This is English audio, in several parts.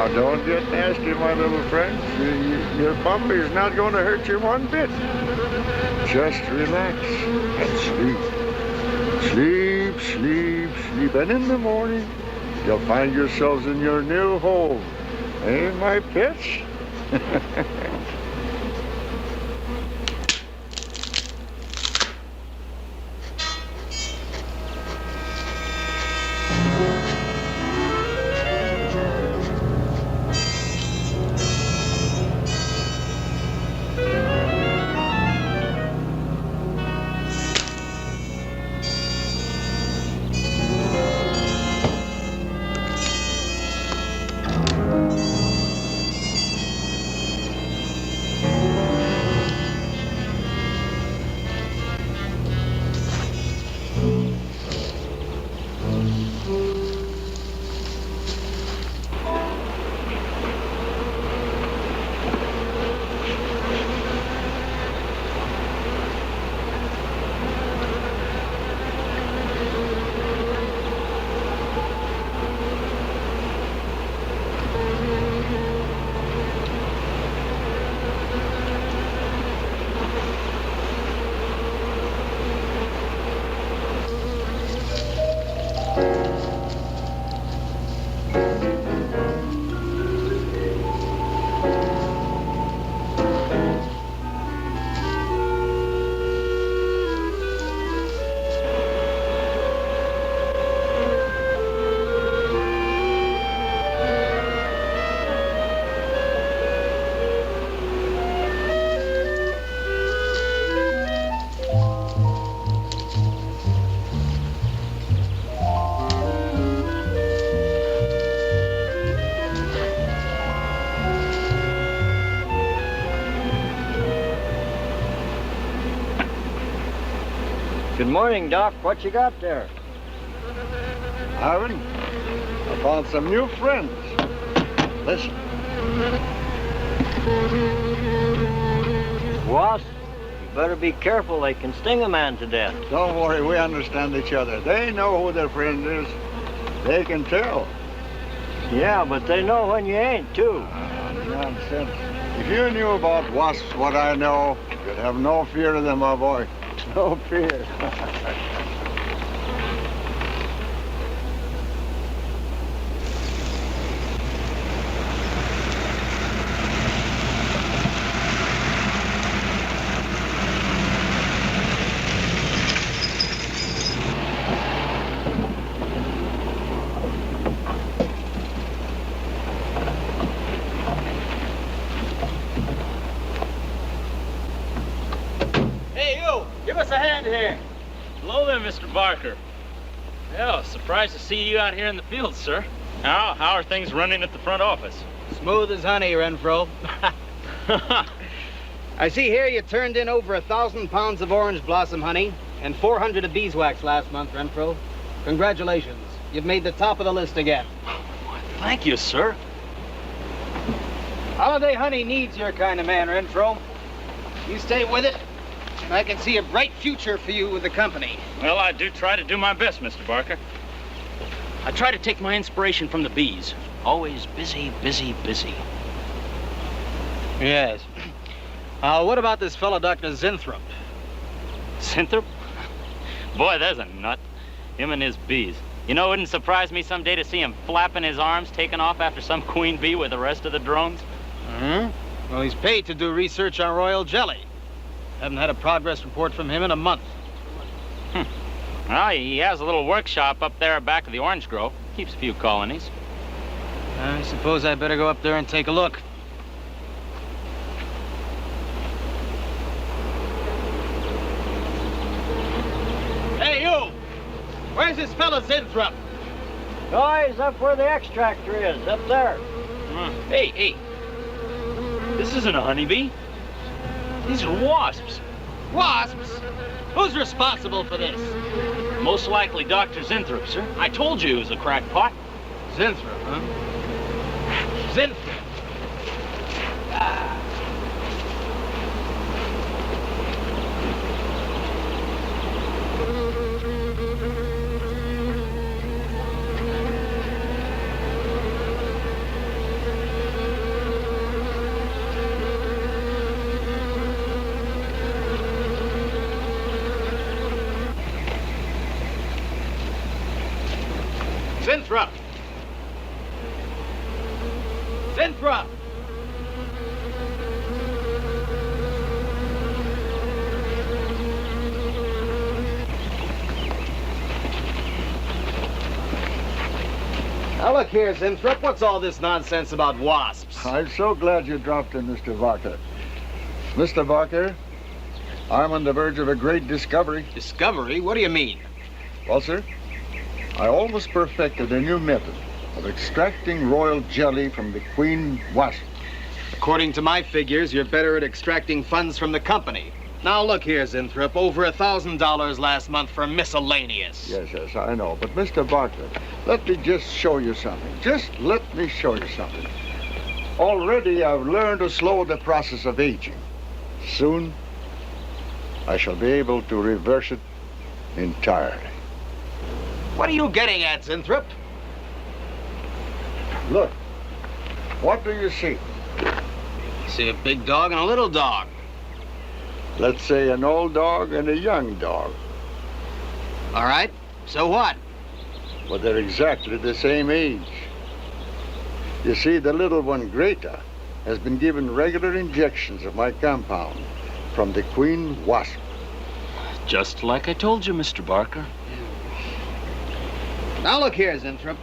Now, don't get nasty, my little friend. Your puppy's not going to hurt you one bit. Just relax and sleep. Sleep, sleep, sleep. And in the morning, you'll find yourselves in your new home. Eh, my pets? Good morning, Doc. What you got there? Ivan, I found some new friends. Listen. Wasp, you better be careful. They can sting a man to death. Don't worry, we understand each other. They know who their friend is. They can tell. Yeah, but they know when you ain't, too. Nonsense. If you knew about wasps what I know, you'd have no fear of them, my boy. No fear. Mr. Barker. Yeah, surprised to see you out here in the field, sir. How are things running at the front office? Smooth as honey, Renfro. I see here you turned in over 1,000 pounds of orange blossom honey and 400 of beeswax last month, Renfro. Congratulations. You've made the top of the list again. Thank you, sir. Holiday honey needs your kind of man, Renfro. You stay with it, and I can see a bright future for you with the company. Well, I do try to do my best, Mr. Barker. I try to take my inspiration from the bees. Always busy, busy, busy. Yes. What about this fellow, Dr. Zinthrop? Zinthrop? Boy, there's a nut. Him and his bees. You know, it wouldn't surprise me someday to see him flapping his arms, taking off after some queen bee with the rest of the drones. Mm-hmm. Well, he's paid to do research on royal jelly. Haven't had a progress report from him in a month. Well, he has a little workshop up there back of the orange grove. Keeps a few colonies. I suppose I better go up there and take a look. Hey, you! Where's this fella Zinthrop? Oh, he's up where the extractor is, up there. Hey. This isn't a honeybee. These are wasps. Wasps? Who's responsible for this? Most likely Dr. Zinthrop, sir. I told you he was a crackpot. Zinthrop, huh? Zinthrop. Winthrop! Now look here, Winthrop, what's all this nonsense about wasps? I'm so glad you dropped in, Mr. Barker. Mr. Barker, I'm on the verge of a great discovery. Discovery? What do you mean? Well, sir, I almost perfected a new method of extracting royal jelly from the queen wasp. According to my figures, you're better at extracting funds from the company. Now look here, Winthrop, over $1,000 last month for miscellaneous. Yes, I know. But, Mr. Barker, let me just show you something. Just let me show you something. Already I've learned to slow the process of aging. Soon, I shall be able to reverse it entirely. What are you getting at, Winthrop? Look, what do you see? I see a big dog and a little dog. Let's say an old dog and a young dog. All right, so what? Well, they're exactly the same age. You see, the little one, Greta, has been given regular injections of my compound from the queen wasp. Just like I told you, Mr. Barker. Now look here, Winthrop.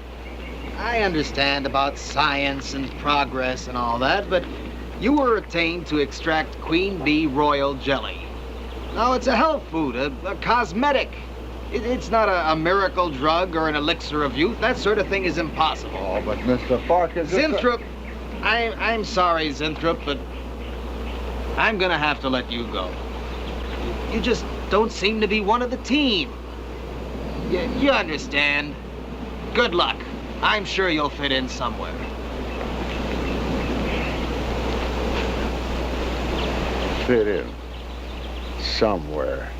I understand about science and progress and all that, but you were attained to extract queen bee royal jelly. Now, it's a health food, a cosmetic. It's not a miracle drug or an elixir of youth. That sort of thing is impossible. Oh, but Mr. Parker... Winthrop, I'm sorry, Winthrop, but I'm gonna have to let you go. You just don't seem to be one of the team. You understand. Good luck. I'm sure you'll fit in somewhere. Fit in somewhere.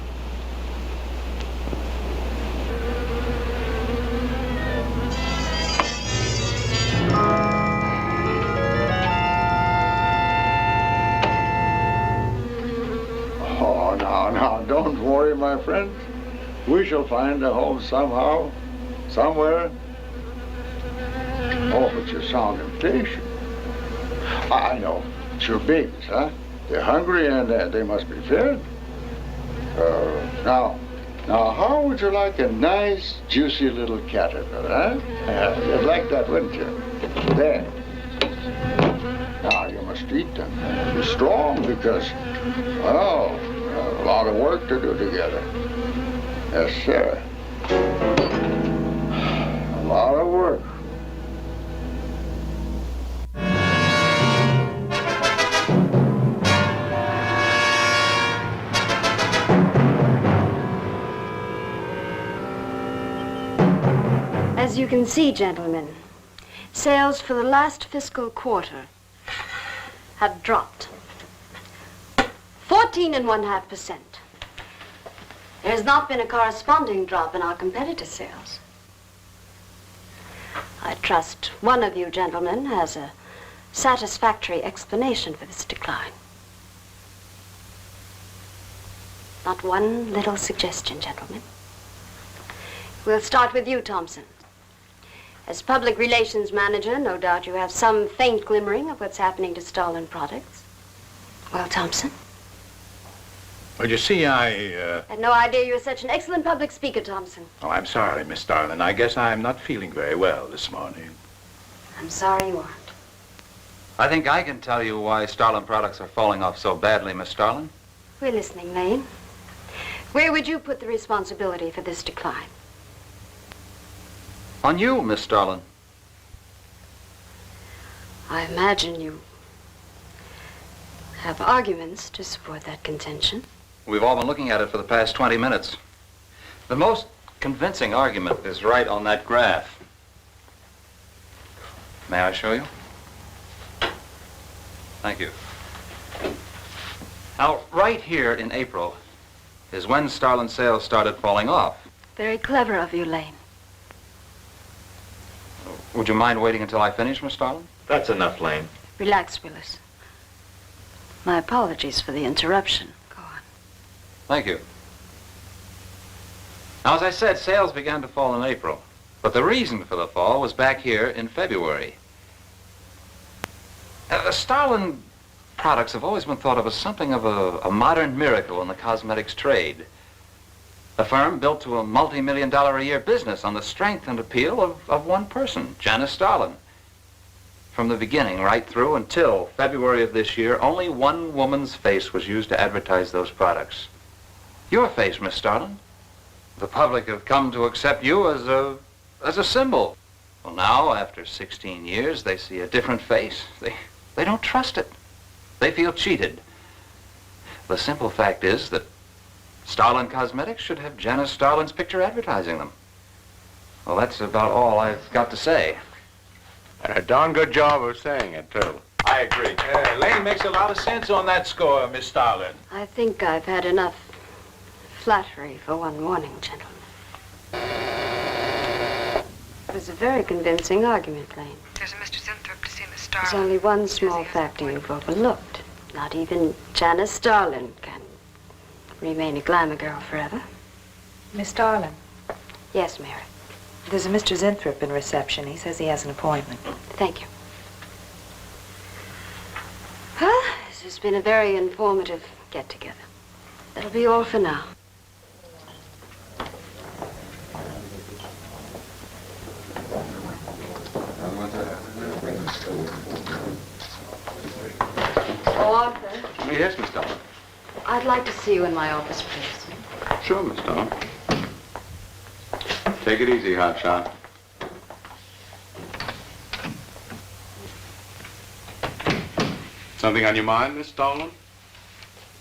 Oh, now, don't worry, my friend. We shall find a home somehow, somewhere. Oh, but you sound impatient. I know. It's your babies, huh? They're hungry and they must be fed. Now, how would you like a nice, juicy little caterpillar, huh? You'd like that, wouldn't you? There. Now, you must eat them. Be strong because, well, a lot of work to do together. Yes, sir. A lot of work. As you can see, gentlemen, sales for the last fiscal quarter have dropped 14.5%. There has not been a corresponding drop in our competitor sales. I trust one of you gentlemen has a satisfactory explanation for this decline. Not one little suggestion, gentlemen. We'll start with you, Thompson. As public relations manager, no doubt you have some faint glimmering of what's happening to Starlin products. Well, Thompson? Well, you see, I had no idea you were such an excellent public speaker, Thompson. Oh, I'm sorry, Miss Starlin. I guess I'm not feeling very well this morning. I'm sorry you aren't. I think I can tell you why Starlin products are falling off so badly, Miss Starlin. We're listening, Lane. Where would you put the responsibility for this decline? On you, Miss Starlin. I imagine you have arguments to support that contention. We've all been looking at it for the past 20 minutes. The most convincing argument is right on that graph. May I show you? Thank you. Now, right here in April is when Starlin sales started falling off. Very clever of you, Lane. Would you mind waiting until I finish, Miss Starlin? That's enough, Lane. Relax, Willis. My apologies for the interruption. Go on. Thank you. Now, as I said, sales began to fall in April. But the reason for the fall was back here in February. Starlin products have always been thought of as something of a modern miracle in the cosmetics trade. A firm built to a multi-million-dollar-a-year business on the strength and appeal of one person, Janice Starlin. From the beginning right through until February of this year, only one woman's face was used to advertise those products. Your face, Miss Starlin. The public have come to accept you as a symbol. Well, now, after 16 years, they see a different face. They don't trust it. They feel cheated. The simple fact is that Starlin Cosmetics should have Janice Starlin's picture advertising them. Well, that's about all I've got to say. And a darn good job of saying it, too. I agree. Lane makes a lot of sense on that score, Miss Starlin. I think I've had enough flattery for one morning, gentlemen. It was a very convincing argument, Lane. There's a Mr. Zinthrop to see Miss There's Starlin. only one small factor you've overlooked. Not even Janice Starlin can remain a glamour girl forever. Miss Starlin, Yes, Mary. there's a Mr. Zinthrop in reception. He says he has an appointment. Thank you. Well, this has been a very informative get-together. That'll be all for now. Oh, Arthur, Yes, Miss Starlin. I'd like to see you in my office, please. Sure, Miss Starlin. Take it easy, hotshot. Something on your mind, Miss Starlin?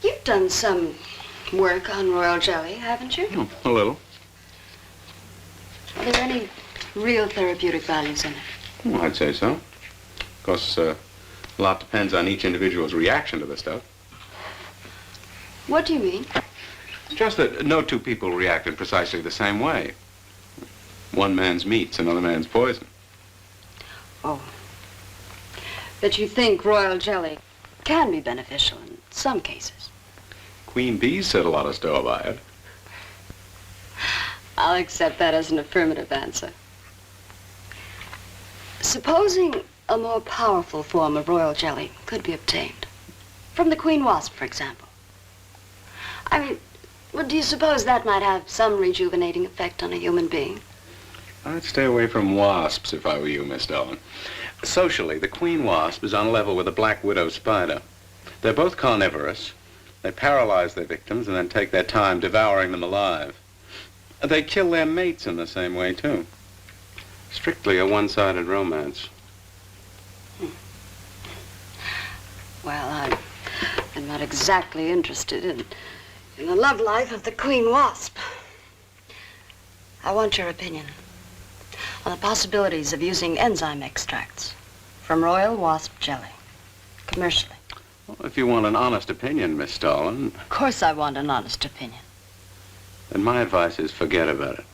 You've done some work on royal jelly, haven't you? A little. Are there any real therapeutic values in it? Well, I'd say so. Of course, a lot depends on each individual's reaction to the stuff. What do you mean? Just that no two people react in precisely the same way. One man's meat's another man's poison. Oh. But you think royal jelly can be beneficial in some cases? Queen bees set a lot of store by it. I'll accept that as an affirmative answer. Supposing a more powerful form of royal jelly could be obtained. From the queen wasp, for example. I mean, well, do you suppose that might have some rejuvenating effect on a human being? I'd stay away from wasps if I were you, Miss Starlin. Socially, the queen wasp is on a level with the black widow spider. They're both carnivorous. They paralyze their victims and then take their time devouring them alive. They kill their mates in the same way, too. Strictly a one-sided romance. Well, I'm not exactly interested in the love life of the queen wasp. I want your opinion on the possibilities of using enzyme extracts from royal wasp jelly, commercially. Well, if you want an honest opinion, Miss Starlin, Of course I want an honest opinion. then my advice is forget about it.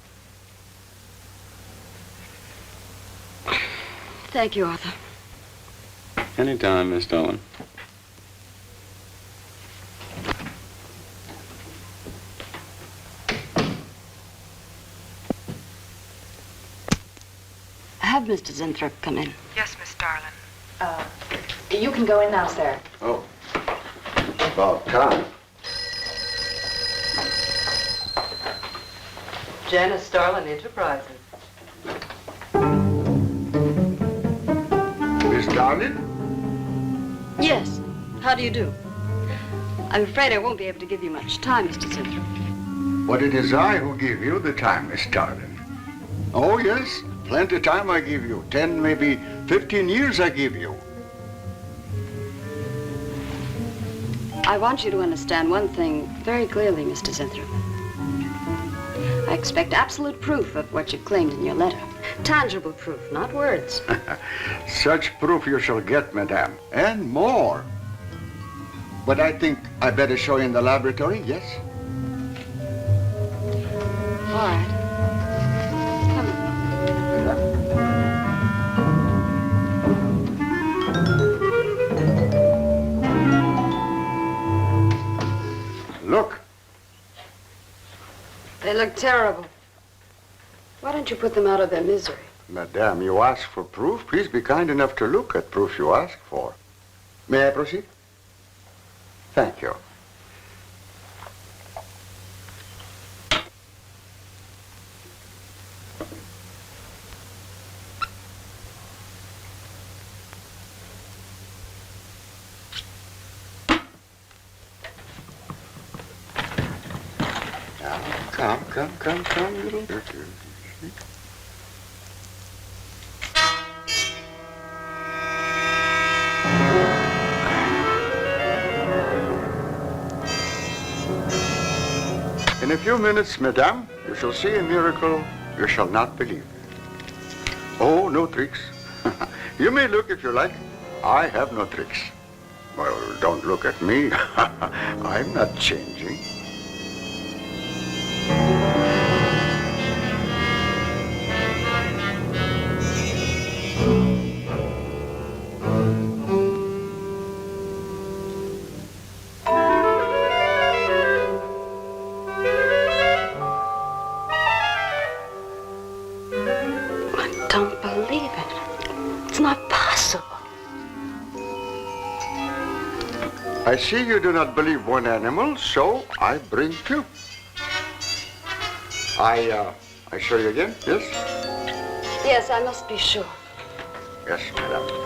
Thank you, Arthur. Anytime, Miss Starlin. Have Mr. Zinthrop come in. Yes, Miss Starlin. You can go in now, sir. Oh, about time. Janice Starlin Enterprises. Miss Starlin? Yes. How do you do? I'm afraid I won't be able to give you much time, Mr. Zinthrop. But it is I who give you the time, Miss Starlin. Oh, yes. Plenty of time I give you. 10, maybe 15 years I give you. I want you to understand one thing very clearly, Mr. Zinthrop. I expect absolute proof of what you claimed in your letter. Tangible proof, not words. Such proof you shall get, madame, and more. But I think I better show you in the laboratory, yes? All right. Come in. Look. They look terrible. Why don't you put them out of their misery? Madame, you ask for proof. Please be kind enough to look at proof you ask for. May I proceed? Thank you. Now, come, little dirty. In a few minutes, madame, you shall see a miracle you shall not believe. Oh, no tricks. You may look if you like. I have no tricks. Well, don't look at me. I'm not changing. I see you do not believe one animal, so I bring two. I show you again, yes? Yes, I must be sure. Yes, madam.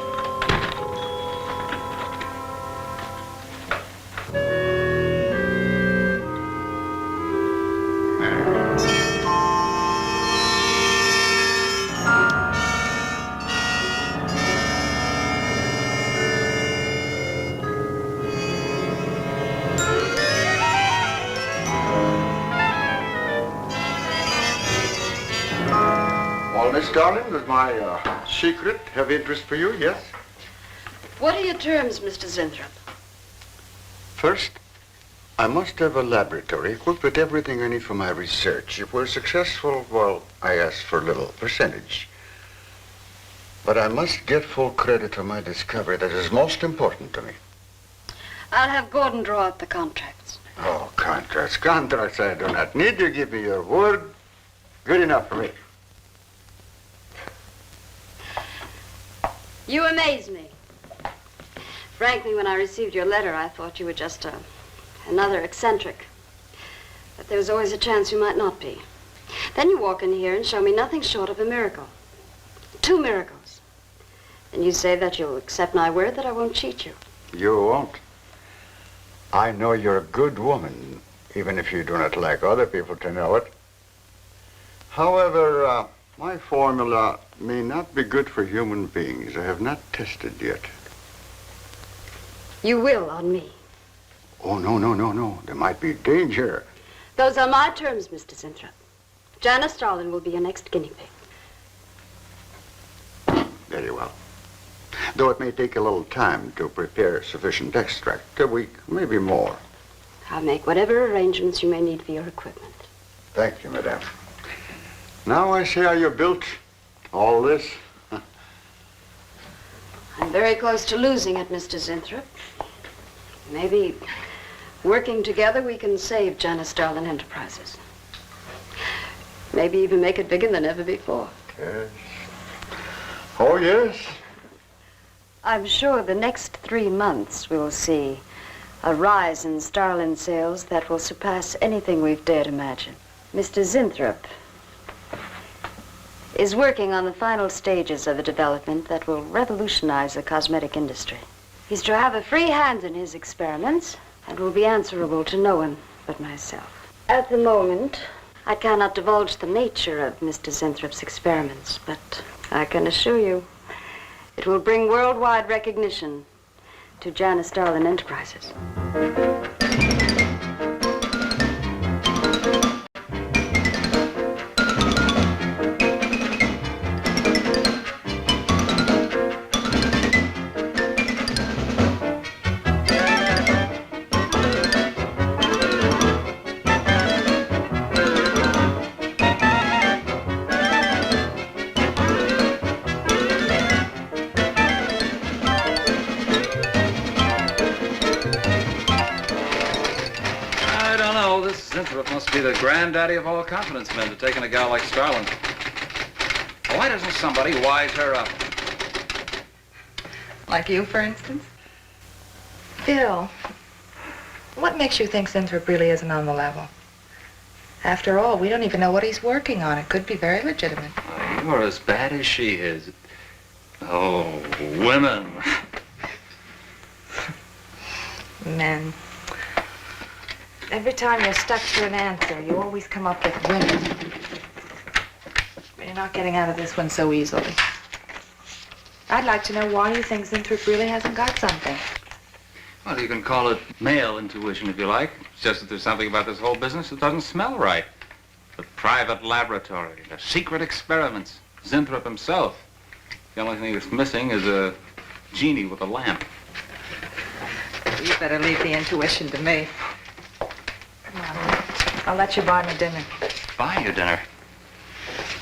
Miss Starlin, does my secret have interest for you, yes? What are your terms, Mr. Zinthrop? First, I must have a laboratory equipped with everything I need for my research. If we're successful, well, I ask for a little percentage. But I must get full credit for my discovery. That is most important to me. I'll have Gordon draw up the contracts. Oh, contracts. Contracts I do not need. You give me your word. Good enough for me. You amaze me. Frankly, when I received your letter, I thought you were just another eccentric. But there was always a chance you might not be. Then you walk in here and show me nothing short of a miracle. 2 miracles. And you say that you'll accept my word that I won't cheat you. You won't. I know you're a good woman, even if you do not like other people to know it. However, my formula may not be good for human beings. I have not tested yet. You will on me. Oh, no. There might be danger. Those are my terms, Mr. Zinthrop. Janice Starlin will be your next guinea pig. Very well. Though it may take a little time to prepare sufficient extract, a week, maybe more. I'll make whatever arrangements you may need for your equipment. Thank you, madame. Now I see how you built all this. I'm very close to losing it, Mr. Zinthrop. Maybe working together we can save Janice Starlin Enterprises. Maybe even make it bigger than ever before. Yes. Oh, yes. I'm sure the next 3 months we'll see a rise in Starlin sales that will surpass anything we've dared imagine. Mr. Zinthrop is working on the final stages of a development that will revolutionize the cosmetic industry. He's to have a free hand in his experiments and will be answerable to no one but myself. At the moment, I cannot divulge the nature of Mr. Zinthrop's experiments, but I can assure you it will bring worldwide recognition to Janice Starlin Enterprises. Must be the granddaddy of all confidence men to take in a gal like Starlin. Why doesn't somebody wise her up? Like you, for instance? Bill, what makes you think Zinthrop really isn't on the level? After all, we don't even know what he's working on. It could be very legitimate. You're as bad as she is. Oh, women. Men. Every time you're stuck for an answer, you always come up with women. You're not getting out of this one so easily. I'd like to know why you think Zinthrop really hasn't got something. Well, you can call it male intuition if you like. It's just that there's something about this whole business that doesn't smell right. The private laboratory, the secret experiments, Zinthrop himself. The only thing that's missing is a genie with a lamp. You better leave the intuition to me. Come on. I'll let you buy me dinner. Buy you dinner?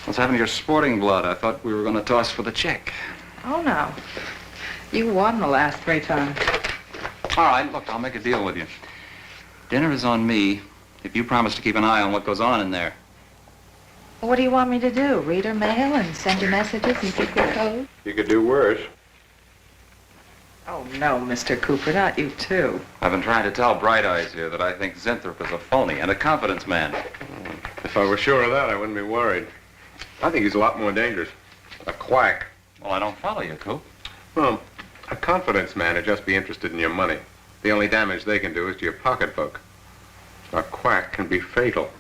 What's happened to your sporting blood? I thought we were going to toss for the check. Oh, no. You won the last 3 times. All right, look, I'll make a deal with you. Dinner is on me if you promise to keep an eye on what goes on in there. What do you want me to do? Read her mail and send you messages in secret code? You could do worse. Oh, no, Mr. Cooper, not you, too. I've been trying to tell Bright Eyes here that I think Zinthrop is a phony and a confidence man. If I were sure of that, I wouldn't be worried. I think he's a lot more dangerous. A quack. Well, I don't follow you, Coop. Well, a confidence man would just be interested in your money. The only damage they can do is to your pocketbook. A quack can be fatal.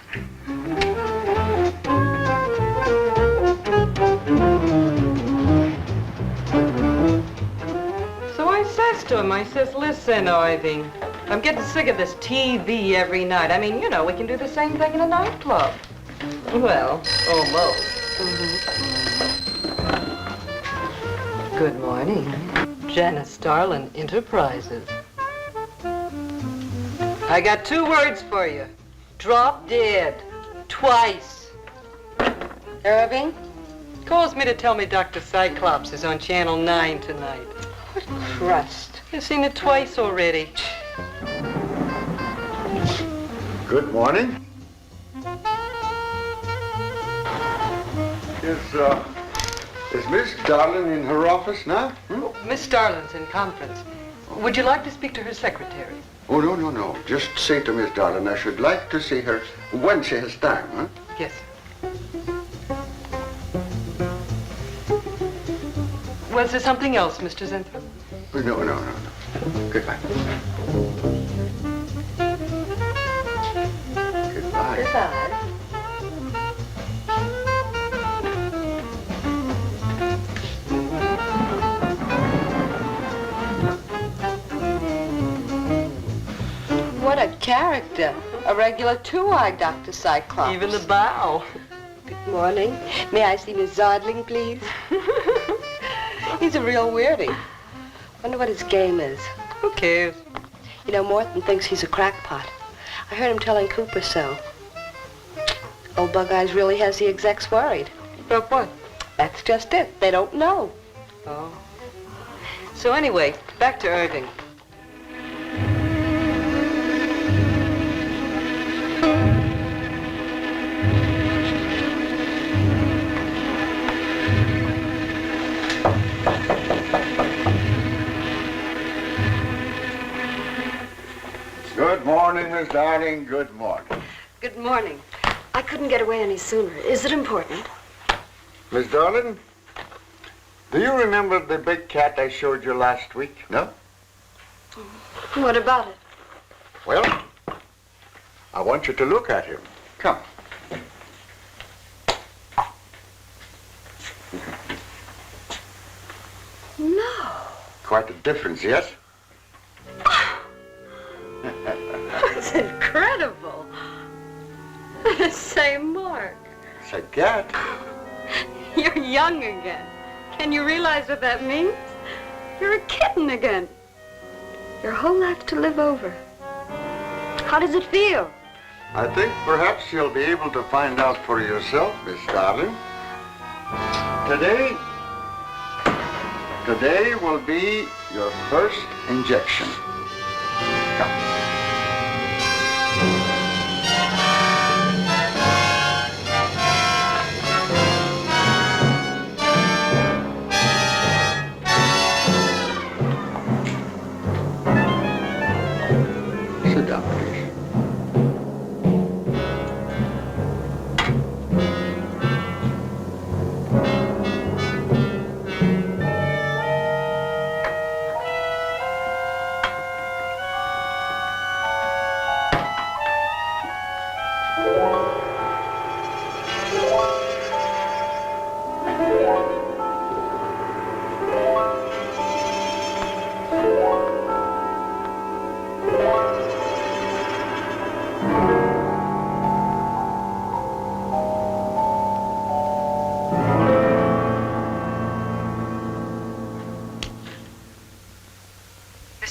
So I says to him, I says, listen, Irving, I'm getting sick of this TV every night. I mean, you know, we can do the same thing in a nightclub. Well, almost. Good morning. Janice Starlin, Enterprises. I got 2 words for you. Drop dead. Twice. Irving? Calls me to tell me Dr. Cyclops is on Channel 9 tonight. What crust? You've seen it twice already. Good morning. Is Miss Darlin in her office now? Miss Starlin's in conference. Would you like to speak to her secretary? Oh, no. Just say to Miss Darlin I should like to see her when she has time, huh? Yes. Was there something else, Mr. Zinthrop? No. Goodbye. Goodbye. Goodbye. What a character. A regular 2-eyed Dr. Cyclops. Even the bow. Good morning. May I see Miss Zodling, please? He's a real weirdie. Wonder what his game is. Who cares? You know, Morton thinks he's a crackpot. I heard him telling Cooper so. Old Bug Eyes really has the execs worried. About what? That's just it. They don't know. Oh. So anyway, back to Irving. Good morning, Miss Darling. Good morning. Good morning. I couldn't get away any sooner. Is it important? Miss Darlin, do you remember the big cat I showed you last week? No? What about it? Well, I want you to look at him. Come. No. Quite a difference, yes? That's incredible. The same mark. It's a cat. You're young again. Can you realize what that means? You're a kitten again. Your whole life to live over. How does it feel? I think perhaps you'll be able to find out for yourself, Miss Darling. Today will be your first injection. Come.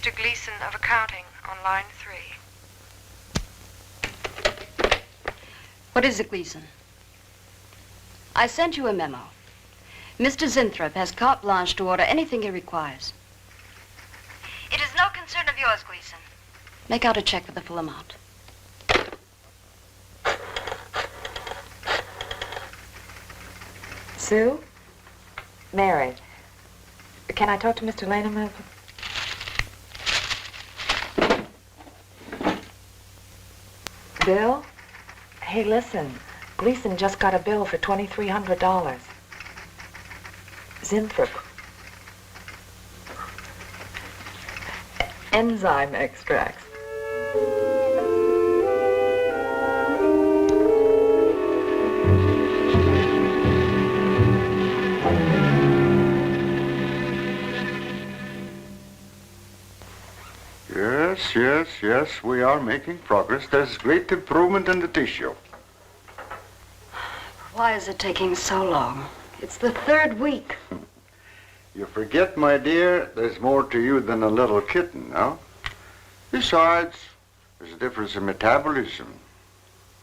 Mr. Gleason of accounting on line 3. What is it, Gleason? I sent you a memo. Mr. Zinthrop has carte blanche to order anything he requires. It is no concern of yours, Gleason. Make out a check for the full amount. Sue? Mary. Can I talk to Mr. Lane a minute? Bill? Hey, listen. Gleason just got a bill for $2,300. Zinthrop. Enzyme extracts. Yes, we are making progress. There's great improvement in the tissue. Why is it taking so long? It's the 3rd week. You forget, my dear, there's more to you than a little kitten, no? Besides, there's a difference in metabolism.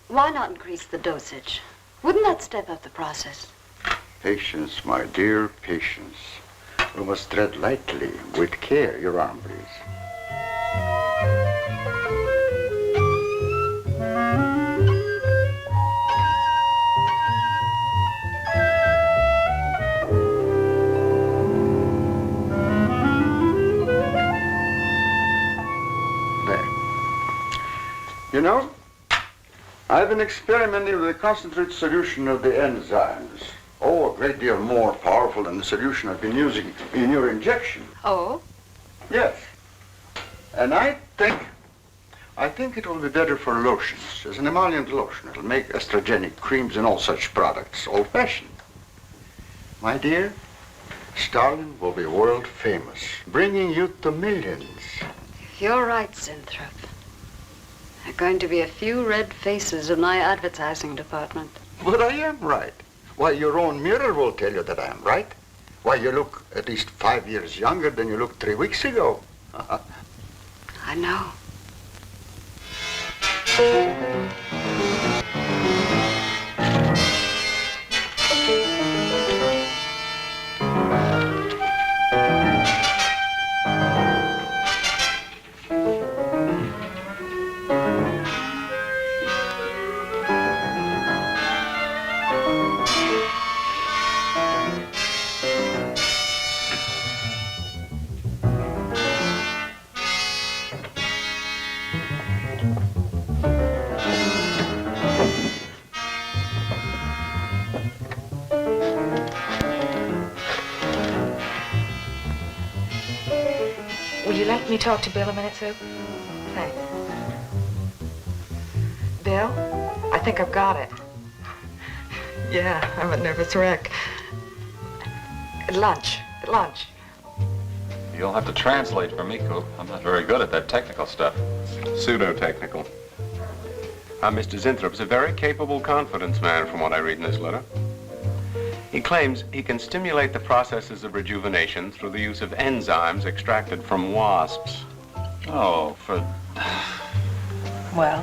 Why not increase the dosage? Wouldn't that step up the process? Patience, my dear, patience. We must tread lightly, with care. Your arm, please. You know, I've been experimenting with a concentrated solution of the enzymes. Oh, a great deal more powerful than the solution I've been using in your injection. Oh? Yes. And I think it will be better for lotions, as an emollient lotion. It'll make estrogenic creams and all such products old-fashioned. My dear, Starlin will be world famous, bringing youth to millions. You're right, Zinthrop. There are going to be a few red faces in my advertising department. But I am right. Why, your own mirror will tell you that I am right. Why, you look at least 5 years younger than you looked 3 weeks ago. I know. Let me talk to Bill a minute, Sue. Thanks. Bill, I think I've got it. Yeah, I'm a nervous wreck. At lunch. You'll have to translate for me, Coop. I'm not very good at that technical stuff. Pseudo-technical. Mr. Zinthrop is a very capable confidence man, from what I read in this letter. He claims he can stimulate the processes of rejuvenation through the use of enzymes extracted from wasps. Oh, for... Well,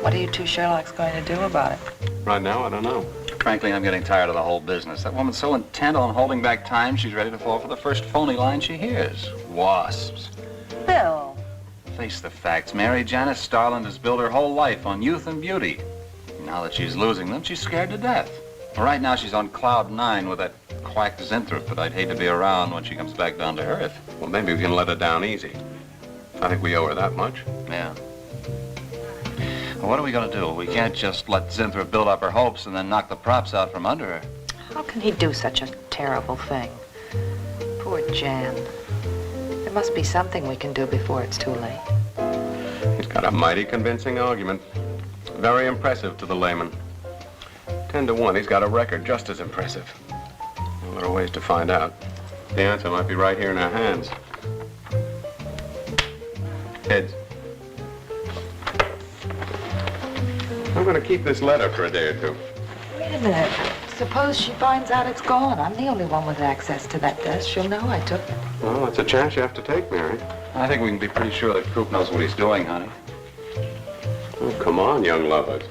what are you two Sherlocks going to do about it? Right now, I don't know. Frankly, I'm getting tired of the whole business. That woman's so intent on holding back time, she's ready to fall for the first phony line she hears. Wasps. Bill. Face the facts, Mary. Janice Starlin has built her whole life on youth and beauty. Now that she's losing them, she's scared to death. Right now, she's on cloud 9 with that quack Zinthrop, but I'd hate to be around when she comes back down to earth. Well, maybe we can let her down easy. I think we owe her that much. Yeah. Well, what are we going to do? We can't just let Zinthrop build up her hopes and then knock the props out from under her. How can he do such a terrible thing? Poor Jan. There must be something we can do before it's too late. He's got a mighty convincing argument. Very impressive to the layman. 10 to 1, he's got a record just as impressive. Well, there are ways to find out. The answer might be right here in our hands. Heads. I'm going to keep this letter for a day or two. Wait a minute. Suppose she finds out it's gone. I'm the only one with access to that desk. She'll know I took it. Well, that's a chance you have to take, Mary. I think we can be pretty sure that Coop knows what he's doing, honey. Oh, come on, young lovers.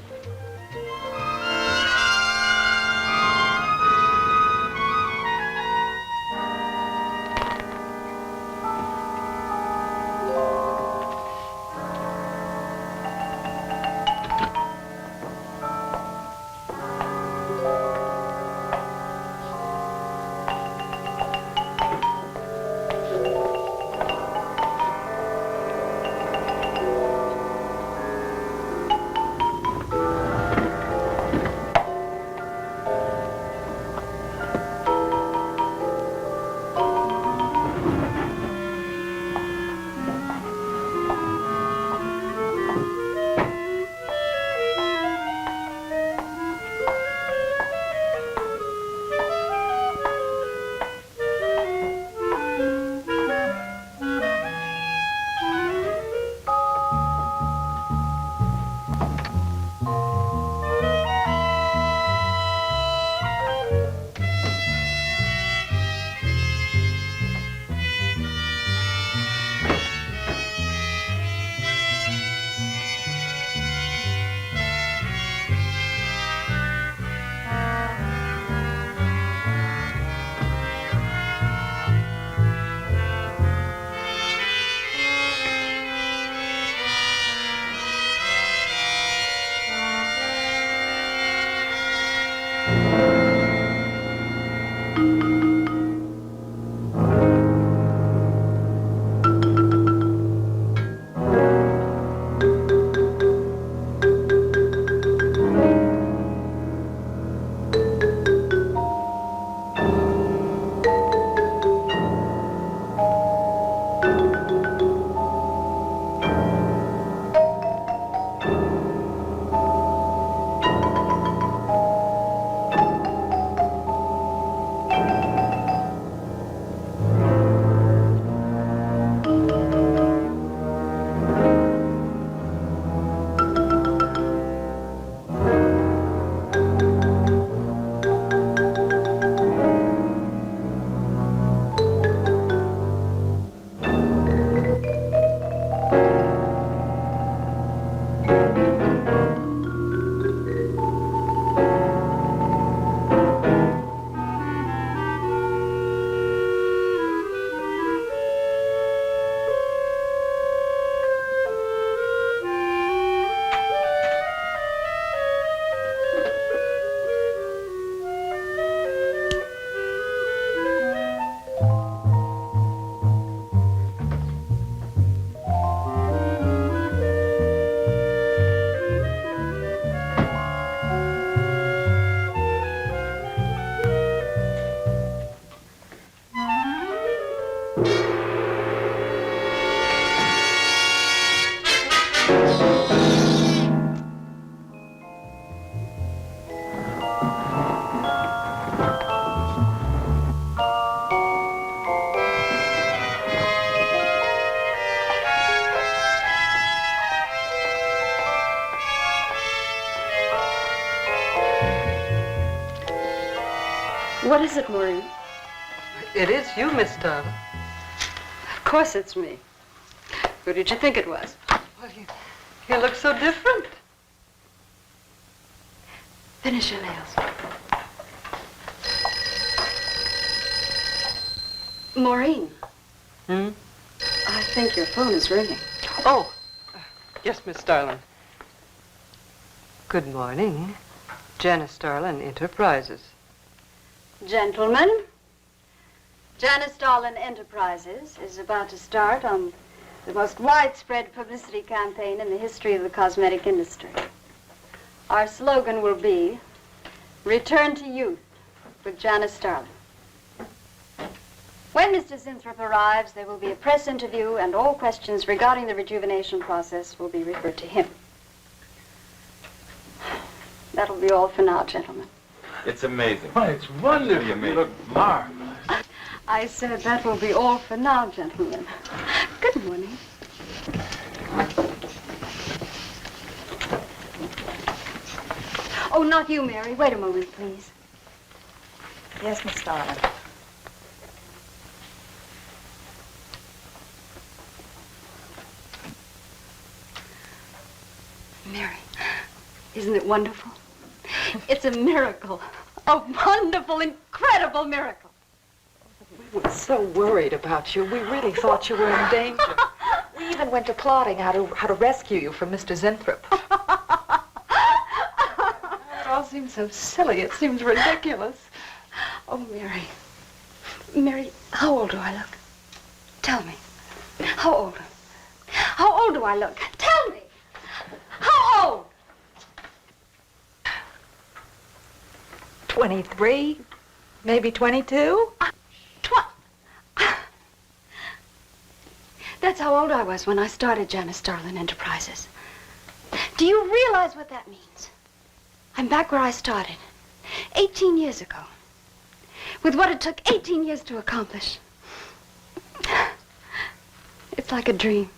What is it, Maureen? It is you, Miss Starlin. Of course it's me. Who did you think it was? Well, you look so different. Finish your nails. Maureen. I think your phone is ringing. Oh, yes, Miss Starlin. Good morning. Janice Starlin, Enterprises. Gentlemen, Janice Starlin Enterprises is about to start on the most widespread publicity campaign in the history of the cosmetic industry. Our slogan will be, Return to Youth with Janice Starlin. When Mr. Zinthrop arrives, there will be a press interview, and all questions regarding the rejuvenation process will be referred to him. That'll be all for now, gentlemen. It's amazing. Why, it's wonderful. You look marvelous. I said that will be all for now, gentlemen. Good morning. Oh, not you, Mary. Wait a moment, please. Yes, Miss Starlin. Mary, isn't it wonderful? It's a miracle. A wonderful, incredible miracle. We were so worried about you. We really thought you were in danger. We even went to plotting how to rescue you from Mr. Zinthrop. It all seems so silly. It seems ridiculous. Oh, Mary. Mary, how old do I look? Tell me. How old? How old do I look? Tell me. How old? 23, maybe 22. That's how old I was when I started Janice Starlin Enterprises. Do you realize what that means? I'm back where I started, 18 years ago, with what it took 18 years to accomplish. It's like a dream.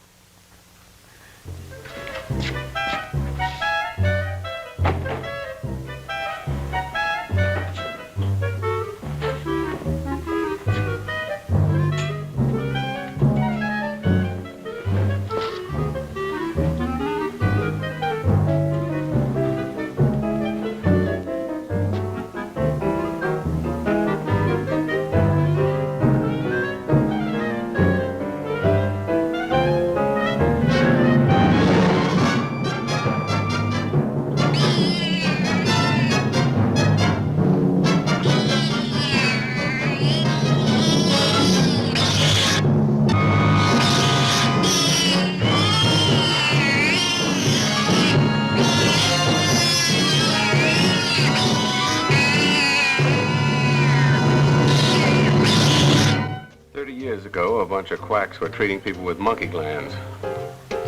A bunch of quacks were treating people with monkey glands.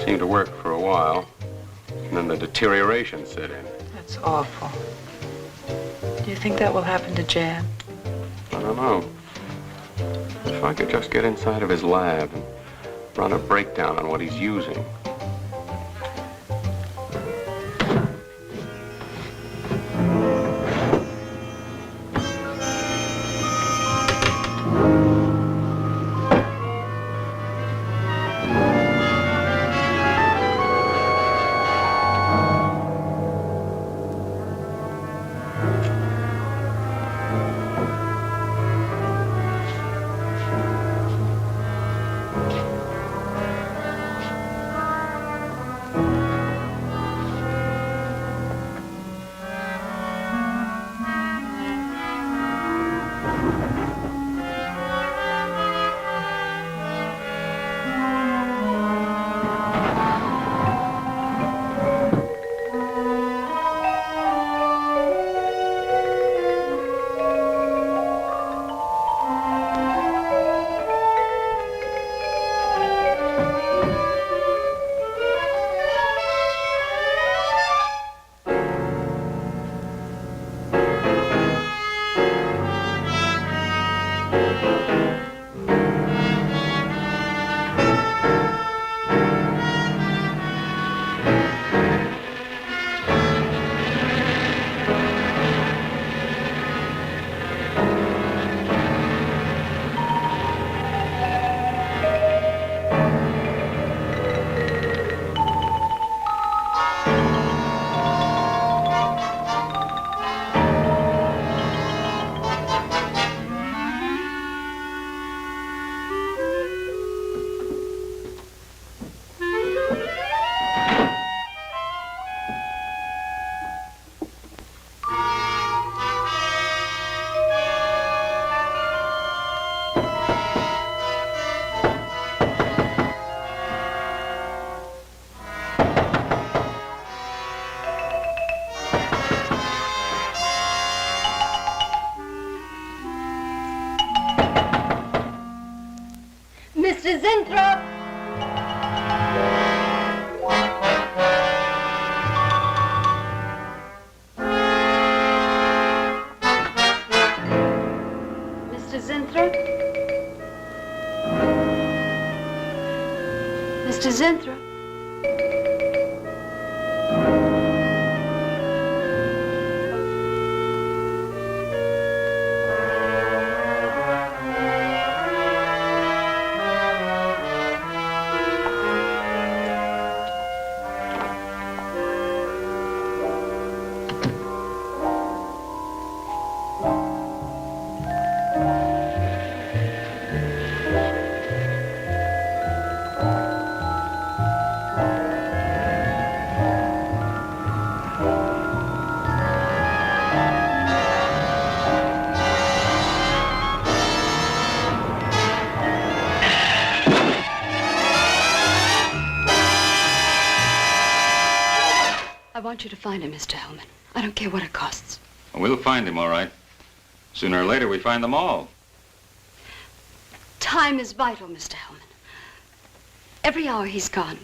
Seemed to work for a while, and then the deterioration set in. That's awful. Do you think that will happen to Jan? I don't know. If I could just get inside of his lab and run a breakdown on what he's using. Mr. Zinthrop! Mr. Zinthrop? Mr. Zinthrop? want you to find him, Mr. Hellman. I don't care what it costs. Well, we'll find him, all right. Sooner or later, we find them all. Time is vital, Mr. Hellman. Every hour he's gone,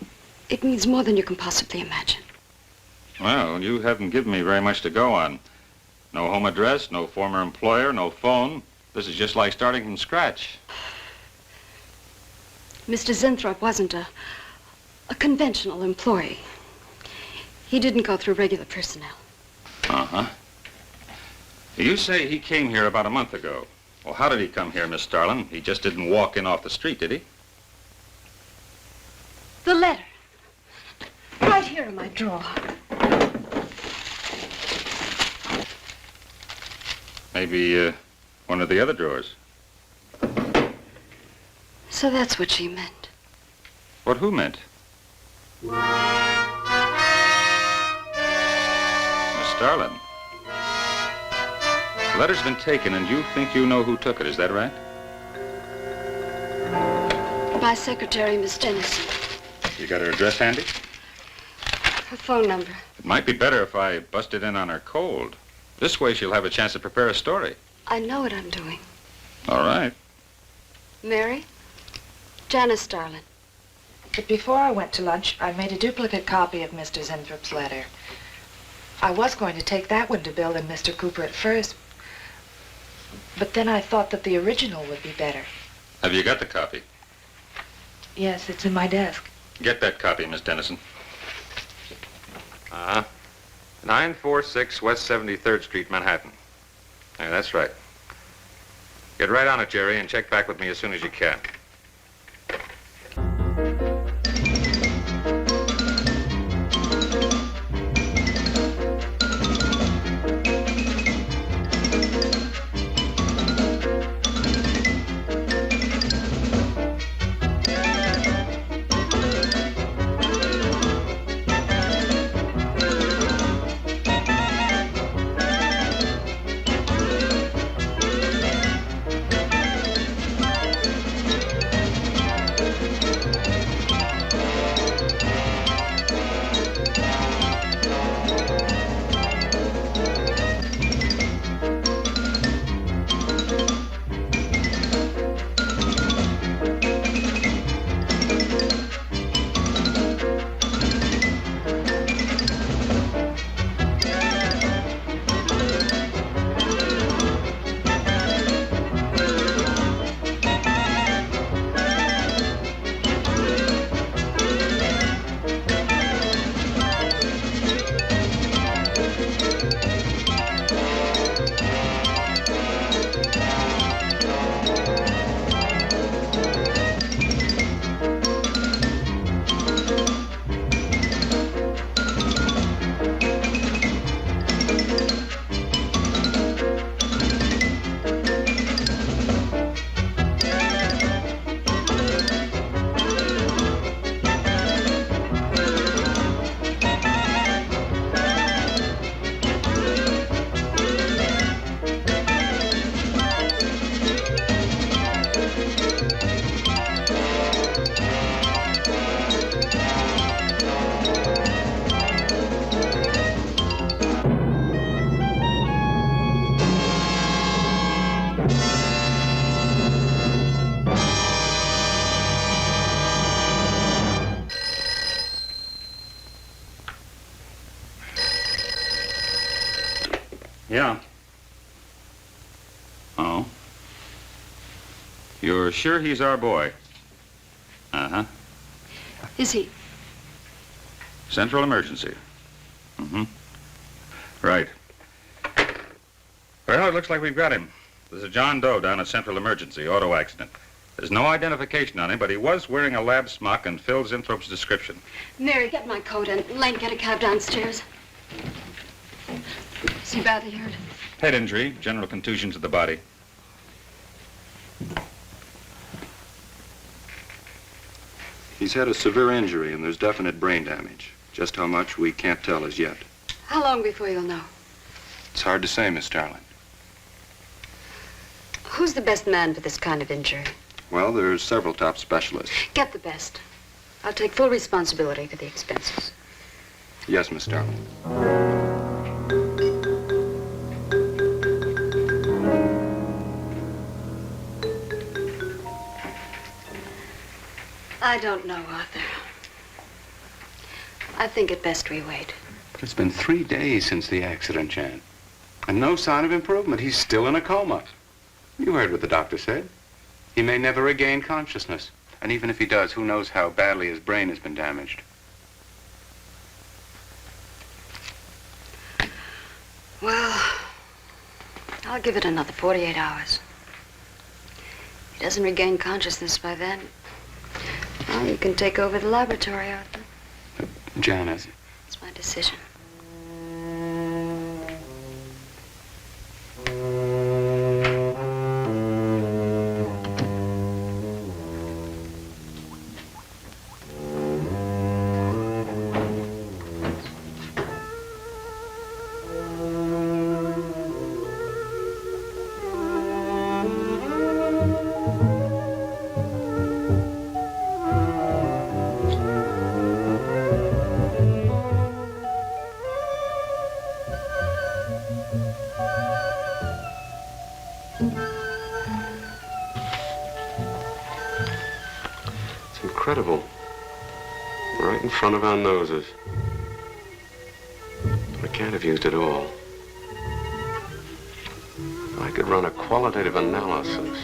it means more than you can possibly imagine. Well, you haven't given me very much to go on. No home address, no former employer, no phone. This is just like starting from scratch. Mr. Zinthrop wasn't a conventional employee. He didn't go through regular personnel. Uh-huh. You say he came here about a month ago. Well, how did he come here, Miss Starlin? He just didn't walk in off the street, did he? The letter. Right here in my drawer. Maybe, one of the other drawers. So that's what she meant. What who meant? Miss Starlin. The letter's been taken, and you think you know who took it, is that right? My secretary, Miss Denison. You got her address handy? Her phone number. It might be better if I busted in on her cold. This way she'll have a chance to prepare a story. I know what I'm doing. All right. Mary? Janice Starlin. But before I went to lunch, I made a duplicate copy of Mr. Zinthrop's letter. I was going to take that one to Bill and Mr. Cooper at first, but then I thought that the original would be better. Have you got the copy? Yes, it's in my desk. Get that copy, Miss Dennison. 946 West 73rd Street, Manhattan. Yeah, that's right. Get right on it, Jerry, and check back with me as soon as you can. Yeah. Oh. You're sure he's our boy? Uh-huh. Is he? Central emergency. Mm-hmm. Right. Well, it looks like we've got him. There's a John Doe down at Central Emergency, auto accident. There's no identification on him, but he was wearing a lab smock and Phil Zinthrop's description. Mary, get my coat and Lane, get a cab downstairs. Is he badly hurt? Head injury, general contusion to the body. He's had a severe injury and there's definite brain damage. Just how much, we can't tell as yet. How long before you'll know? It's hard to say, Miss Starlin. Who's the best man for this kind of injury? Well, there's several top specialists. Get the best. I'll take full responsibility for the expenses. Yes, Miss Starlin. I don't know, Arthur. I think it best we wait. But it's been 3 days since the accident, Jan. And no sign of improvement. He's still in a coma. You heard what the doctor said. He may never regain consciousness. And even if he does, who knows how badly his brain has been damaged. Well, I'll give it another 48 hours. If he doesn't regain consciousness by then, well, you can take over the laboratory, Arthur. Janice. It's my decision. Incredible. Right in front of our noses. We can't have used it all. I could run a qualitative analysis.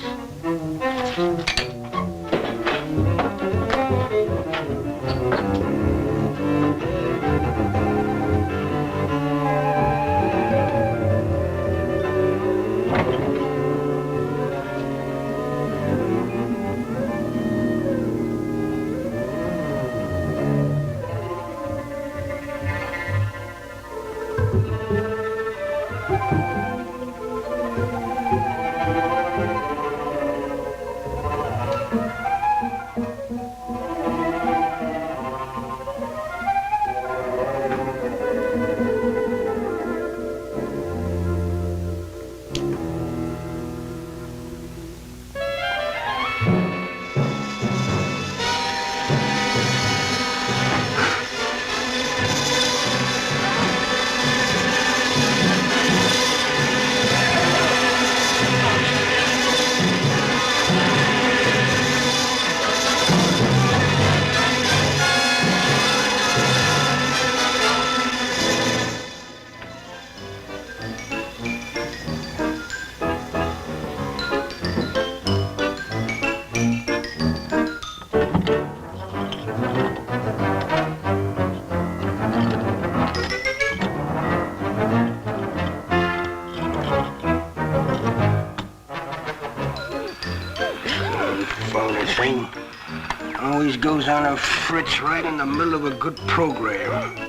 Always goes on a fritz right in the middle of a good program.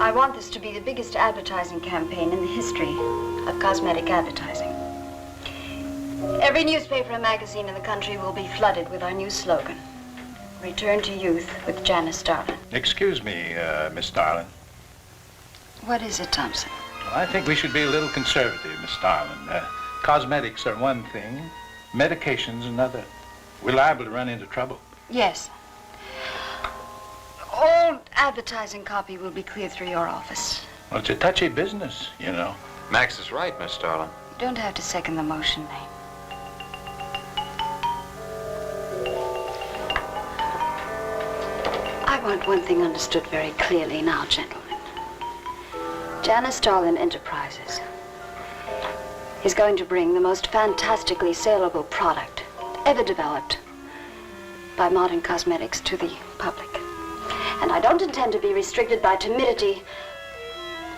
I want this to be the biggest advertising campaign in the history of cosmetic advertising. Every newspaper and magazine in the country will be flooded with our new slogan, Return to Youth with Janice Starlin. Excuse me, Miss Starlin. What is it, Thompson? Well, I think we should be a little conservative, Miss Starlin. Cosmetics are one thing, medications another. We're liable to run into trouble. Yes. All advertising copy will be cleared through your office. Well, it's a touchy business, you know. Max is right, Miss Starlin. You don't have to second the motion, Nate. I want one thing understood very clearly now, gentlemen. Janice Starlin Enterprises is going to bring the most fantastically saleable product ever developed by modern cosmetics to the public. And I don't intend to be restricted by timidity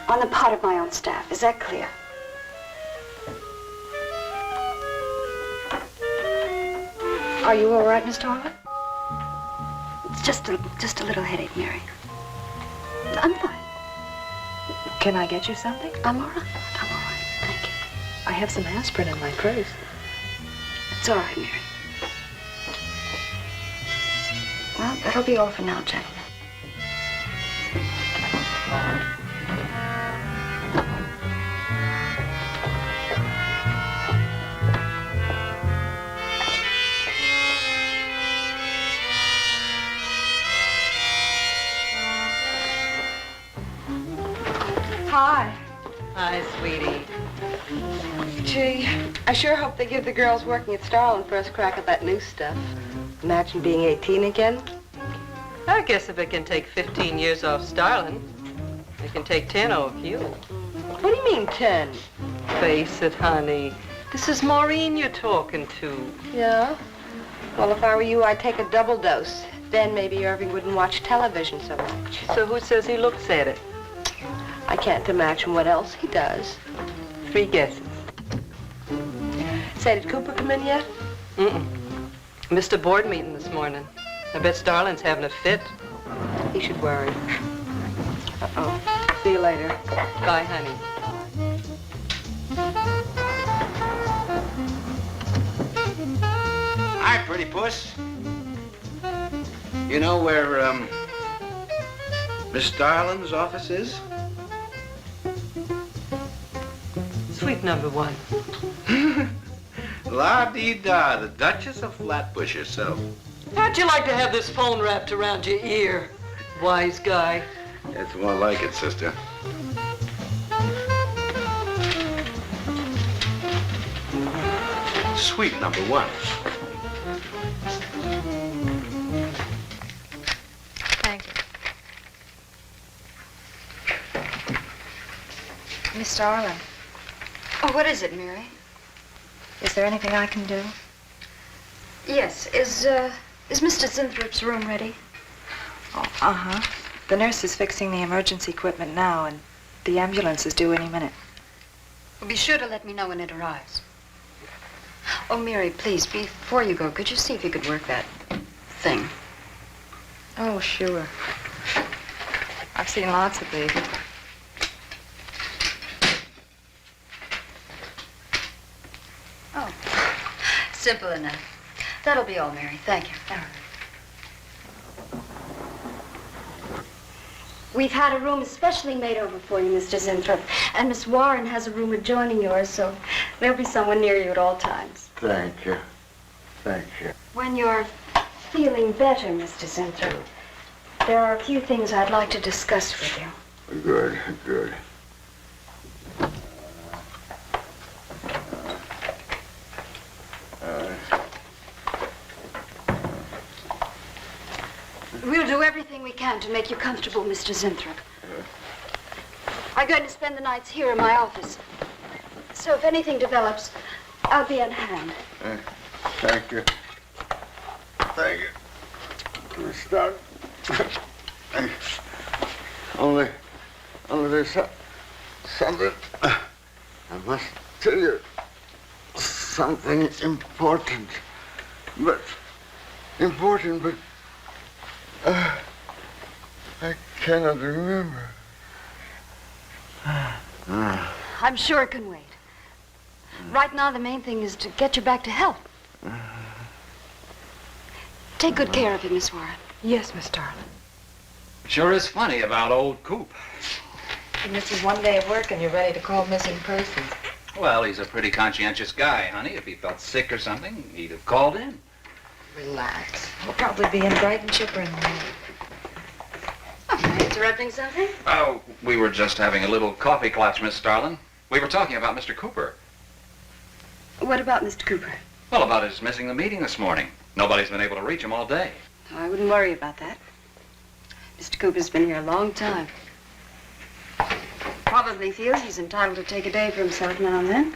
on the part of my own staff. Is that clear? Are you all right, Miss Starlin? It's just a little headache, Mary. I'm fine. Can I get you something? I'm all right. I'm all right. Thank you. I have some aspirin in my purse. It's all right, Mary. Well, that'll be all for now, gentlemen. Hi. Hi, sweetie. Gee, I sure hope they give the girls working at Starlin first crack at that new stuff. Imagine being 18 again. I guess if it can take 15 years off Starlin, it can take 10 off you. What do you mean 10? Face it, honey. This is Maureen you're talking to. Yeah? Well, if I were you, I'd take a double dose. Then maybe Irving wouldn't watch television so much. So who says he looks at it? I can't imagine what else he does. 3 guesses. Say, did Cooper come in yet? Missed a board meeting this morning. I bet Starlin's having a fit. He should worry. Uh-oh. See you later. Bye, honey. Hi, pretty puss. You know where, Miss Starlin's office is? Suite number 1. La-dee-da, the Duchess of Flatbush herself. How'd you like to have this phone wrapped around your ear, wise guy? It's more like it, sister. Suite number 1. Thank you. Miss Starlin, Oh, what is it, Mary? is there anything I can do? Yes. Is Mr. Zinthrop's room ready? Oh, uh-huh. The nurse is fixing the emergency equipment now, and the ambulance is due any minute. Well, be sure to let me know when it arrives. Oh, Mary, please, before you go, could you see if you could work that thing? Oh, sure. I've seen lots of these. Oh, simple enough. That'll be all, Mary. Thank you. We've had a room especially made over for you, Mr. Zinthrop. And Miss Warren has a room adjoining yours, so there'll be someone near you at all times. Thank you. Thank you. When you're feeling better, Mr. Zinthrop, there are a few things I'd like to discuss with you. Good, good. We'll do everything we can to make you comfortable, Mr. Zinthrop. I'm going to spend the nights here in my office. So if anything develops, I'll be on hand. Thank you. Thank you. Miss Starlin. Only there's something. I must tell you something important. But I cannot remember. I'm sure it can wait. Right now, the main thing is to get you back to health. Take good care of him, Miss Warren. Yes, Miss Starlin. Sure is funny about old Coop. He misses one day of work and you're ready to call missing persons. Well, he's a pretty conscientious guy, honey. If he felt sick or something, he'd have called in. Relax. He'll probably be in bright and chipper in the morning. Am I interrupting something? Oh, we were just having a little coffee clutch, Miss Starlin. We were talking about Mr. Cooper. What about Mr. Cooper? Well, about his missing the meeting this morning. Nobody's been able to reach him all day. I wouldn't worry about that. Mr. Cooper's been here a long time. Probably feels he's entitled to take a day for himself now and then.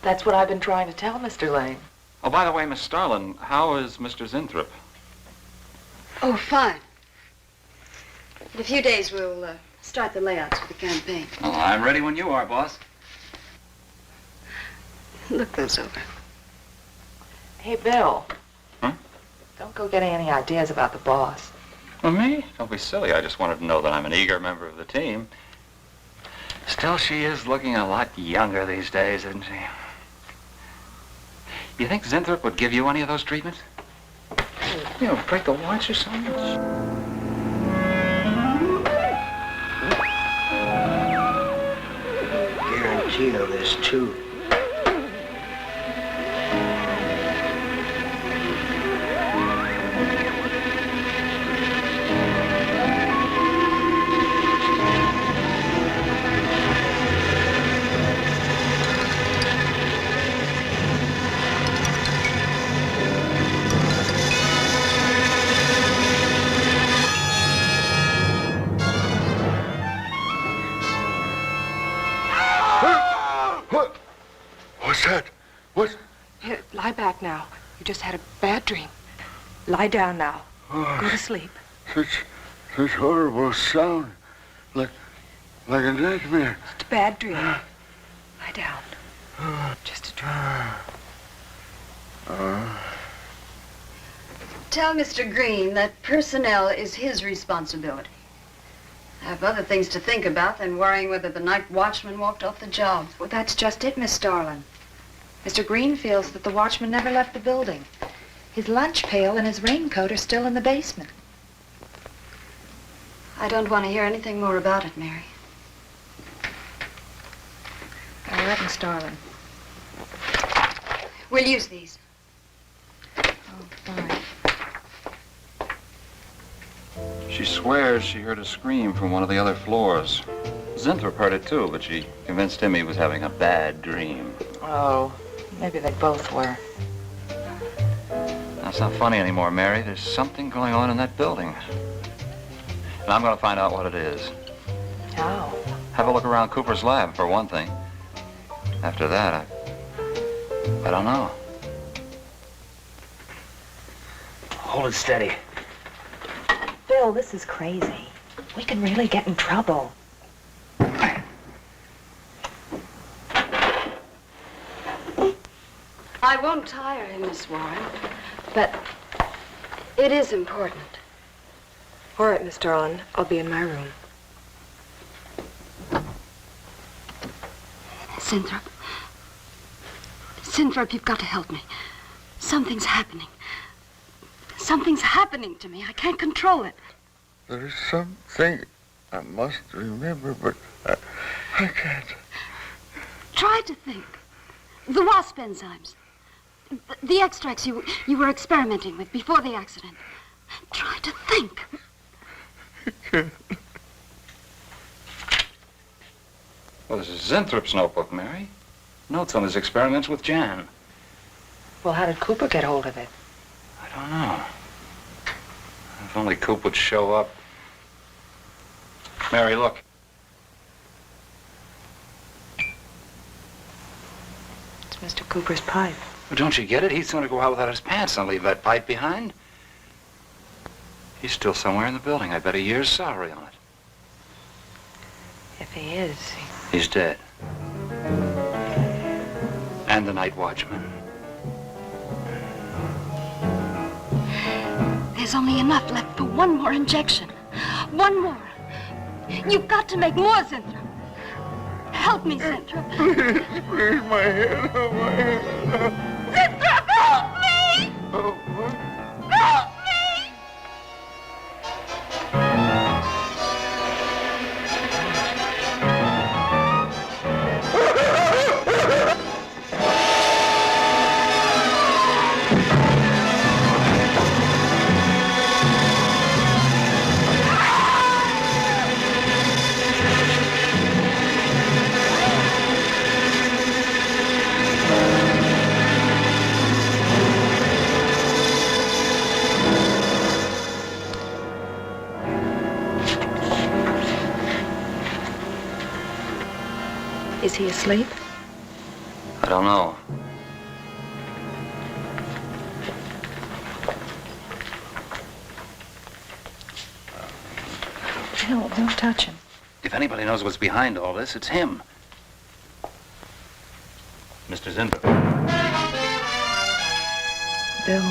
That's what I've been trying to tell Mr. Lane. Oh, by the way, Miss Starlin, how is Mr. Zinthrop? Oh, fine. In a few days, we'll start the layouts for the campaign. Oh, I'm ready when you are, boss. Look those over. Hey, Bill. Huh? Don't go getting any ideas about the boss. Well, me? Don't be silly. I just wanted to know that I'm an eager member of the team. Still, Still, she is looking a lot younger these days, isn't she? You think Zinthrop would give you any of those treatments? You know, break the watch or something? Guarantee of this, too. Lie back now. You just had a bad dream. Lie down now. Go to sleep. Such horrible sound. Like a nightmare. It's a bad dream. Lie down. Just a dream. Tell Mr. Green that personnel is his responsibility. I have other things to think about than worrying whether the night watchman walked off the job. Well, that's just it, Miss Starlin. Mr. Green feels that the watchman never left the building. His lunch pail and his raincoat are still in the basement. I don't want to hear anything more about it, Mary. All right, Miss Starlin. We'll use these. Oh, fine. She swears she heard a scream from one of the other floors. Zinthrop heard it too, but she convinced him he was having a bad dream. Oh, maybe they both were. That's not funny anymore, Mary. There's something going on in that building. And I'm going to find out what it is. How? Have a look around Cooper's lab, for one thing. After that, I don't know. Hold it steady. Bill, this is crazy. We could really get in trouble. I won't tire him, Miss Warren, but it is important. All right, Miss Starlin. I'll be in my room. Zinthrop. Zinthrop, you've got to help me. Something's happening. Something's happening to me. I can't control it. There's something I must remember, but I can't. Try to think. The wasp enzymes. The extracts you were experimenting with before the accident. Try to think. Well, this is Zinthrop's notebook, Mary. Notes on his experiments with Jan. Well, how did Cooper get hold of it? I don't know. If only Coop would show up. Mary, look. It's Mr. Cooper's pipe. Well, don't you get it? He's going to go out without his pants and leave that pipe behind. He's still somewhere in the building. I bet a year's salary on it. If he is, He's dead. And the night watchman. There's only enough left for one more injection. One more. You've got to make more, Zinthrop. Help me, Zinthrop. Please, my head. Oh, my head. Zinthrop, help me! Oh, what? Help me! is he asleep? I don't know. Bill, don't touch him. If anybody knows what's behind all this, it's him. Mr. Zinthrop. Bill.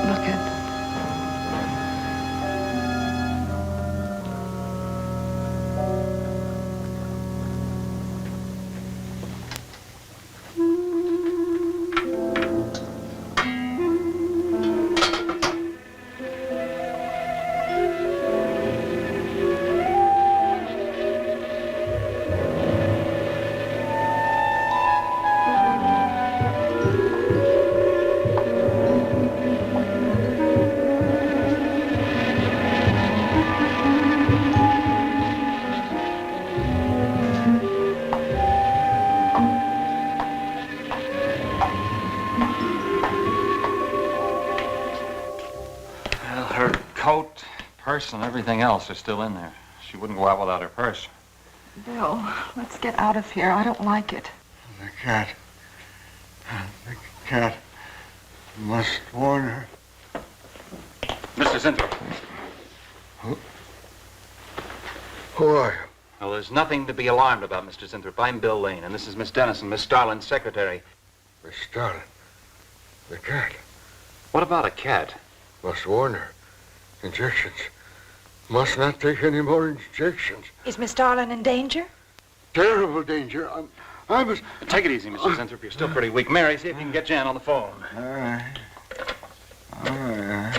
Look at... purse and everything else are still in there. She wouldn't go out without her purse. Bill, let's get out of here. I don't like it. The cat. The cat. Must warn her. Mr. Zinthrop. Who are you? Well, there's nothing to be alarmed about, Mr. Zinthrop. I'm Bill Lane, and this is Miss Dennison, Miss Starlin's secretary. Miss Starlin. The cat. What about a cat? Must warn her. Injections. Must not take any more injections. Is Miss Starlin in danger? Terrible danger. I must... Take it easy, Mr. Zinthrop. You're still pretty weak. Mary, see if you can get Jan on the phone. All right. All right.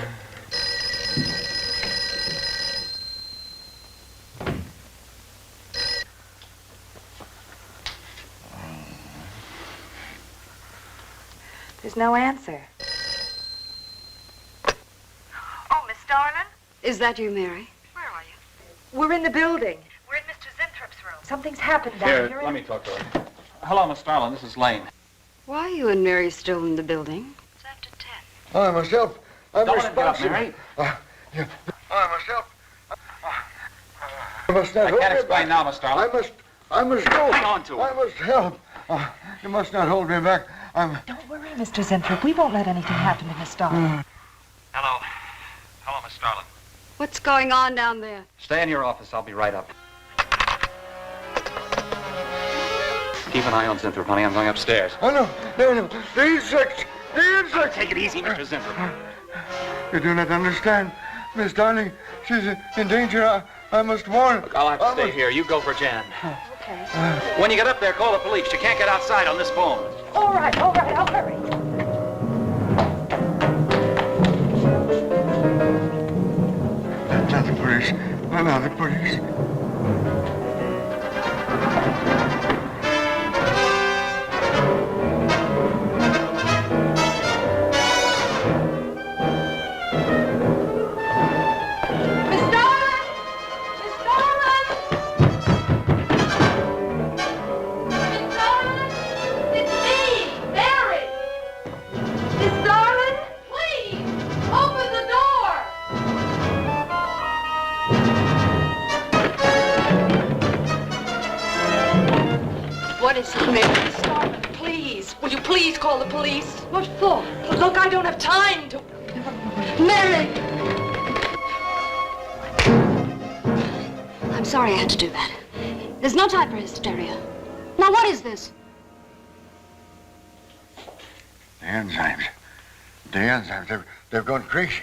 There's no answer. Oh, Miss Starlin? Is that you, Mary? Where are you? We're in the building. We're in Mr. Zinthrop's room. Something's happened down here. Let me talk to her. Hello, Miss Starlin. This is Lane. Why are you and Mary still in the building? It's after 10. Oh, I must help. I'm Don't let it get up, responsible. Mary. Yeah. I must help. I must not I hold can't me explain back. now, Miss Starlin. I must go. Hang on to I her. must help. You must not hold me back. Don't worry, Mr. Zinthrop. We won't let anything happen to Miss Starlin. Hello. Hello, Miss Starlin. What's going on down there? Stay in your office. I'll be right up. Keep an eye on Zinthrop, honey. I'm going upstairs. Oh, no. The insects. The insects. Take it easy, Mr. Zinthrop. You do not understand. Miss Darling, she's in danger. I must warn. Look, I'll have to stay here. You go for Jan. Okay. When you get up there, call the police. You can't get outside on this phone. All right. I'll hurry. Not the police. Not the police. Mary Starlin, please. Will you please call the police? What for? Look, I don't have time to... Mary! I'm sorry I had to do that. There's no time for hysteria. Now, what is this? The enzymes. The enzymes. They've gone crazy.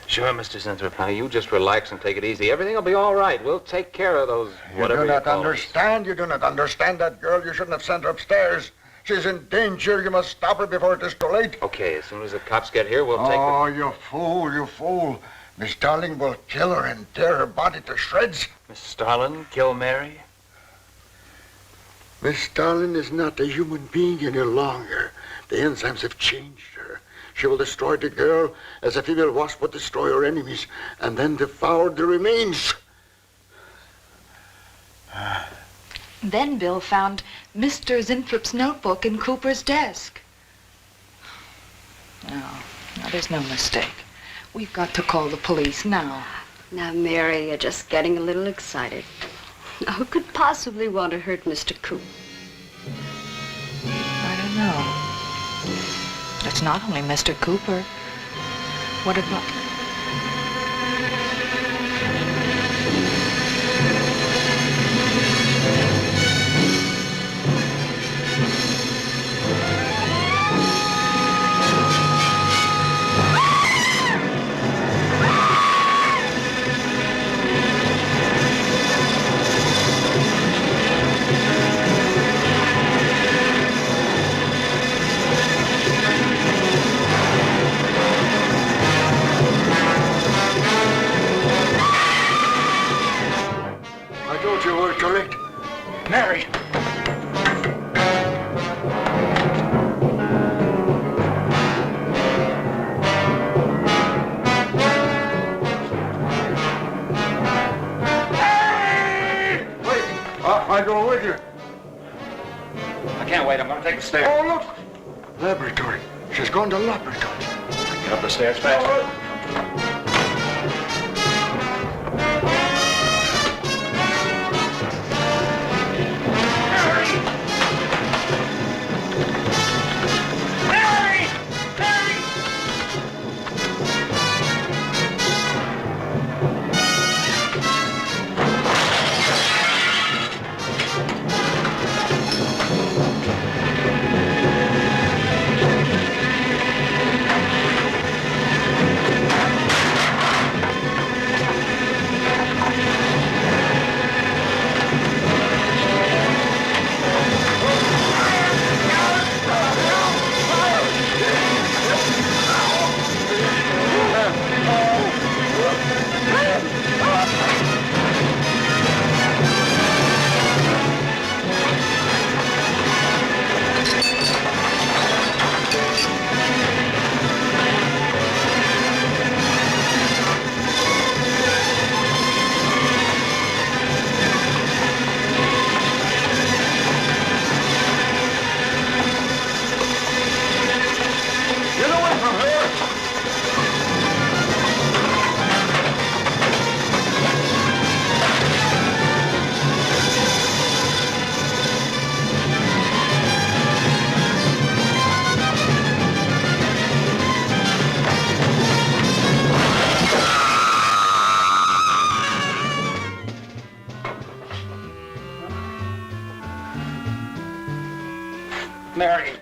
Sure, Mr. Zinthrop. Now, you just relax and take it easy. Everything will be all right. We'll take care of those, whatever You do not call them. understand. You do not understand that girl. You shouldn't have sent her upstairs. She's in danger. You must stop her before it is too late. Okay, as soon as the cops get here, we'll take Oh, you fool, you fool. Miss Darling will kill her and tear her body to shreds. Miss Starlin, kill Mary? Miss Darling is not a human being any longer. The enzymes have changed her. She will destroy the girl as a female wasp would destroy her enemies, and then devour the remains. Then Bill found Mr. Zinthrop's notebook in Cooper's desk. No, there's no mistake. We've got to call the police now. Now, Mary, you're just getting a little excited. Who could possibly want to hurt Mr. Coop? I don't know. It's not only Mr. Cooper. What about... You were too late. Mary! Hey! Wait, I go with you. I can't wait. I'm going to take the stairs. Oh, look! Laboratory. She's gone to laboratory. Get up the stairs fast. Mary.